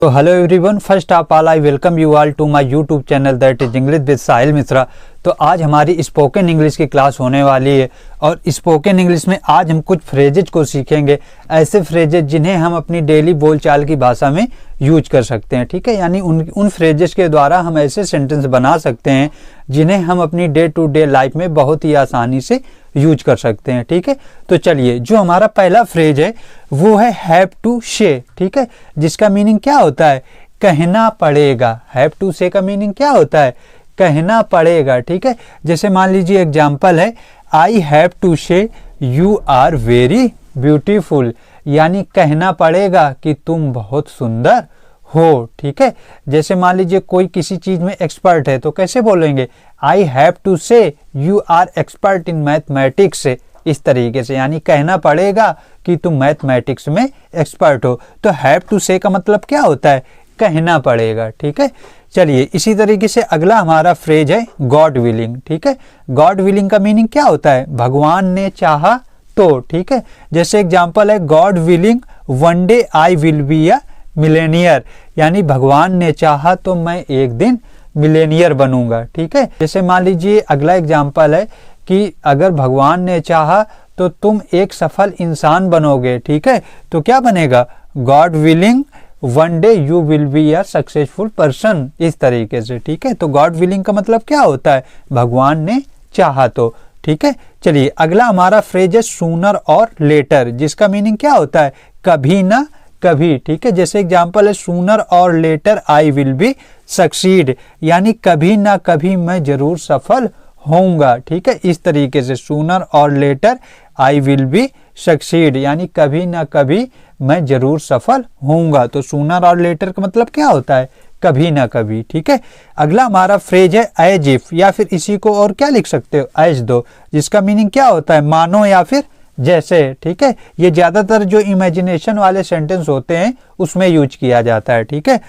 तो hello everyone, first of all I welcome you all to my YouTube channel that is English with Sahil Mishra. तो आज हमारी spoken English की class होने वाली है और स्पोकन इंग्लिश में आज हम कुछ फ्रेजेज को सीखेंगे, ऐसे फ्रेजेज जिन्हें हम अपनी डेली बोलचाल की भाषा में यूज कर सकते हैं। ठीक है, यानी उन फ्रेजेज के द्वारा हम ऐसे सेंटेंस बना सकते हैं जिन्हें हम अपनी डे टू डे लाइफ में बहुत ही आसानी से यूज कर सकते हैं। ठीक है, तो चलिए, जो हमारा पहला फ्रेज है वो है हैव टू से। ठीक है, जिसका मीनिंग क्या होता है? कहना पड़ेगा। हैव टू से का मीनिंग क्या होता है? कहना पड़ेगा। ठीक है, जैसे मान लीजिए एग्जाम्पल है, आई have to say you are very beautiful, यानी कहना पड़ेगा कि तुम बहुत सुंदर हो। ठीक है, जैसे मान लीजिए कोई किसी चीज में एक्सपर्ट है तो कैसे बोलेंगे? I have to say you are expert in mathematics. इस तरीके से, यानी कहना पड़ेगा कि तुम मैथमेटिक्स में एक्सपर्ट हो। तो हैव टू से का मतलब क्या होता है? कहना पड़ेगा। ठीक है, चलिए इसी तरीके से अगला हमारा फ्रेज है गॉड विलिंग। ठीक है, गॉड विलिंग का मीनिंग क्या होता है? भगवान ने चाहा तो। ठीक है, जैसे एग्जांपल है, God willing one day I will be a millionaire, यानी भगवान ने चाहा तो मैं एक दिन मिलेनियर बनूंगा। ठीक है, जैसे मान लीजिए अगला एग्जांपल है कि अगर भगवान ने चाहा तो तुम एक सफल इंसान बनोगे। ठीक है, तो क्या बनेगा? God willing one day you will be a successful person. इस तरीके से। ठीक है, तो गॉड विलिंग का मतलब क्या होता है? भगवान ने चाहा तो। ठीक है, चलिए अगला हमारा फ्रेज है सूनर और लेटर, जिसका मीनिंग क्या होता है? कभी ना कभी। ठीक है, जैसे एग्जांपल है, sooner or later I will be succeed, यानी कभी ना कभी मैं जरूर सफल होऊंगा। ठीक है, इस तरीके से sooner or later I will be succeed, यानी कभी ना कभी मैं जरूर सफल होऊंगा। तो सूनर और लेटर का मतलब क्या होता है? कभी ना कभी। ठीक है, अगला हमारा फ्रेज है एज इफ, या फिर इसी को और क्या लिख सकते हो? एज दो, जिसका मीनिंग क्या होता है? मानो या फिर जैसे। ठीक है, ये ज्यादातर जो इमेजिनेशन वाले सेंटेंस होते हैं उसमें यूज किया जाता है। ठीक है,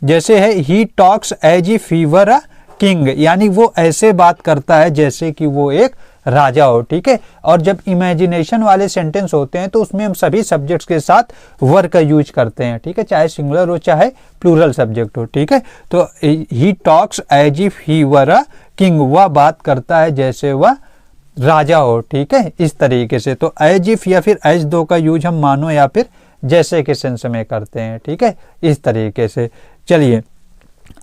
जैसे है he talks as if he were a king, यानी वो ऐसे बात करता है जैसे कि वो एक राजा हो। ठीक है, और जब इमेजिनेशन वाले सेंटेंस होते हैं तो उसमें हम सभी सब्जेक्ट्स के साथ वर का यूज करते हैं। ठीक है, चाहे सिंगुलर हो चाहे प्लूरल सब्जेक्ट हो। ठीक है, तो he talks as if he were a king, वह बात करता है जैसे वह राजा हो। ठीक है, इस तरीके से। तो एज इफ या फिर एज दो का यूज हम मानो या फिर जैसे के सेंस में करते हैं। ठीक है, इस तरीके से। चलिए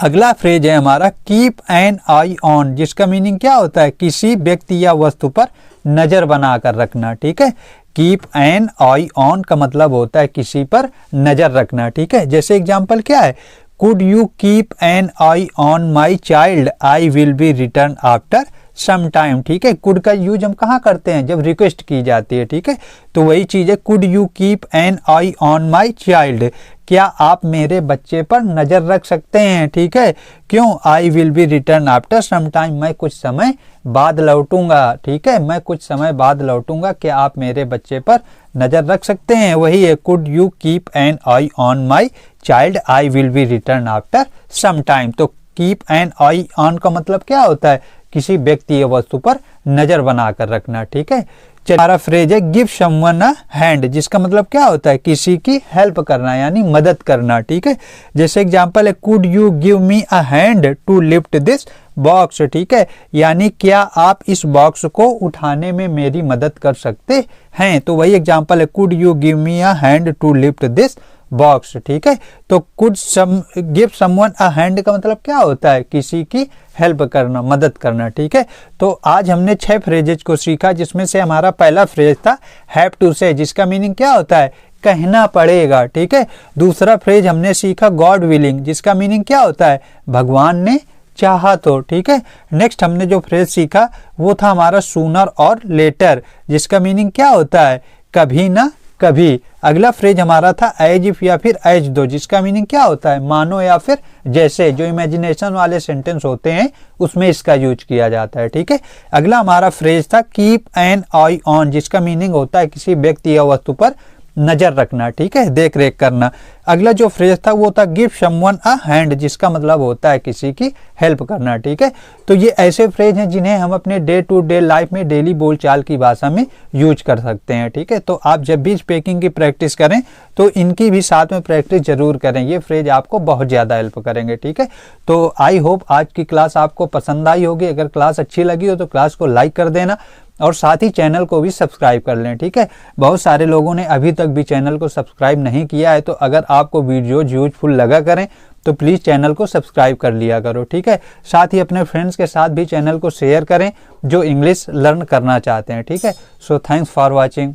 अगला फ्रेज है हमारा कीप एन आई ऑन, जिसका मीनिंग क्या होता है? किसी व्यक्ति या वस्तु पर नजर बनाकर रखना। ठीक है, कीप एन आई ऑन का मतलब होता है किसी पर नजर रखना। ठीक है, जैसे एग्जांपल क्या है? Could you keep an eye on my child, I will be return after some time. ठीक है, कुड का यूज हम कहाँ करते हैं? जब रिक्वेस्ट की जाती है। ठीक है, तो वही चीज है, could you keep an eye on my child, क्या आप मेरे बच्चे पर नजर रख सकते हैं? ठीक है, क्यों? I will be return after some time, मैं कुछ समय बाद लौटूंगा। ठीक है, मैं कुछ समय बाद लौटूंगा, क्या आप मेरे बच्चे पर नजर रख सकते हैं? वही है, could you keep an eye on my child, I will be return after some time. तो कीप एन आई ऑन का मतलब क्या होता है? किसी व्यक्ति या वस्तु पर नजर बनाकर रखना। ठीक है, हमारा फ्रेज है गिव समवन अ हैंड, जिसका मतलब क्या होता है? किसी की हेल्प करना, यानी मदद करना। ठीक है, जैसे एग्जांपल है, could you give me a hand to lift this box. ठीक है, यानी क्या आप इस बॉक्स को उठाने में मेरी मदद कर सकते हैं? तो वही एग्जांपल है, could you give me a hand to lift this box. ठीक है, तो could give someone a hand का मतलब क्या होता है? किसी की हेल्प करना, मदद करना। ठीक है, तो आज हमने 6 फ्रेजेज को सीखा, जिसमें से हमारा पहला फ्रेज था हैव टू से, जिसका मीनिंग क्या होता है? कहना पड़ेगा। ठीक है, दूसरा फ्रेज हमने सीखा गॉड विलिंग, जिसका मीनिंग क्या होता है? भगवान ने चाहा तो। ठीक है, नेक्स्ट हमने जो फ्रेज सीखा वो था हमारा सूनर और लेटर, जिसका मीनिंग क्या होता है? कभी ना कभी। अगला फ्रेज हमारा था एज इफ या फिर एज दो, जिसका मीनिंग क्या होता है? मानो या फिर जैसे। जो इमेजिनेशन वाले सेंटेंस होते हैं उसमें इसका यूज किया जाता है। ठीक है, अगला हमारा फ्रेज था कीप एन आई ऑन, जिसका मीनिंग होता है किसी व्यक्ति या वस्तु पर नज़र रखना, ठीक है, देख रेख करना। अगला जो फ्रेज था वो था गिव समवन अ हैंड, जिसका मतलब होता है किसी की हेल्प करना, ठीक है। तो ये ऐसे फ्रेज हैं जिन्हें हम अपने डे टू डे लाइफ में डेली बोलचाल की भाषा में यूज कर सकते हैं, ठीक है। तो आप जब भी स्पीकिंग की प्रैक्टिस करें तो इनकी भी साथ में प्रैक्टिस जरूर करें, ये फ्रेज आपको बहुत ज़्यादा हेल्प करेंगे, ठीक है। तो आई होप आज की क्लास आपको पसंद आई होगी। अगर क्लास अच्छी लगी हो तो क्लास को लाइक कर देना और साथ ही चैनल को भी सब्सक्राइब कर लें, ठीक है। बहुत सारे लोगों ने अभी तक भी चैनल को सब्सक्राइब नहीं किया है, तो अगर आपको वीडियोज यूजफुल लगा करें तो प्लीज़ चैनल को सब्सक्राइब कर लिया करो, ठीक है। साथ ही अपने फ्रेंड्स के साथ भी चैनल को शेयर करें जो इंग्लिश लर्न करना चाहते हैं, ठीक है। So thanks for watching.